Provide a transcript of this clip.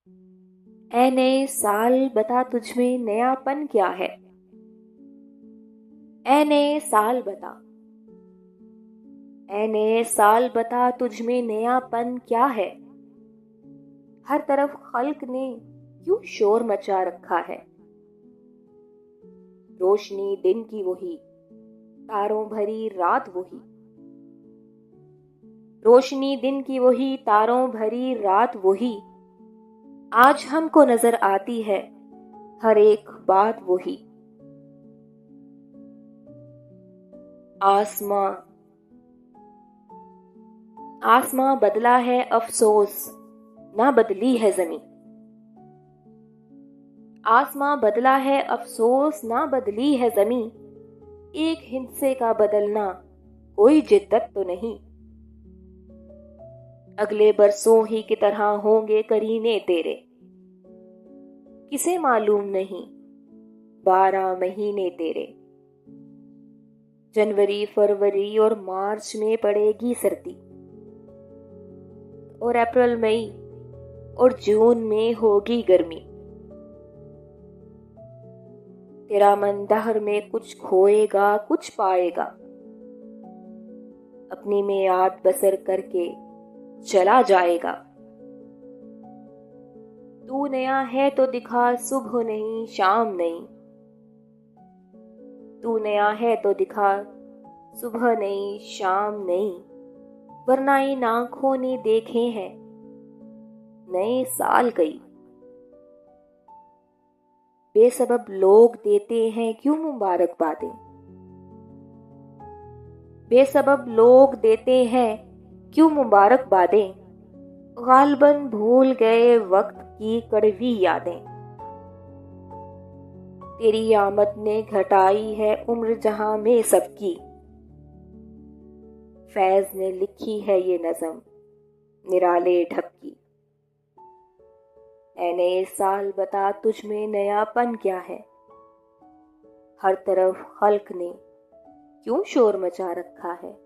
ऐ नए साल बता तुझ में नयापन क्या है। ऐ नए साल बता, ऐ नए साल बता तुझ में नयापन क्या है। हर तरफ खल्क ने क्यों शोर मचा रखा है। रोशनी दिन की वही, तारों भरी रात वही। रोशनी दिन की वही, तारों भरी रात वही। आज हमको नजर आती है हर एक बात वही। आसमां, आसमां बदला है अफसोस, ना बदली है जमीन। आसमां बदला है अफसोस, ना बदली है जमीन। एक हिस्से का बदलना कोई जिद्दत तो नहीं। अगले बरसों ही की तरह होंगे करीने तेरे, किसे मालूम नहीं 12 महीने तेरे। जनवरी फरवरी और मार्च में पड़ेगी सर्दी, और अप्रैल मई और जून में होगी गर्मी। तेरा मन दहर में कुछ खोएगा कुछ पाएगा, अपनी में याद बसर करके चला जाएगा। तू नया है तो दिखा सुबह नहीं शाम नहीं। तू नया है तो दिखा सुबह नहीं शाम नहीं, वरना इन आंखों ने देखे हैं नए साल कई। बेसबब लोग देते हैं क्यों मुबारकबादें। बेसबब लोग देते हैं क्यों मुबारकबादें। गालबन भूल गए वक्त की कड़वी यादें। तेरी आमद ने घटाई है उम्र जहां में सबकी। फैज ने लिखी है ये नज़म निराले ढपकी। ऐ नए साल बता तुझ में नयापन क्या है। हर तरफ खल्क ने क्यों शोर मचा रखा है।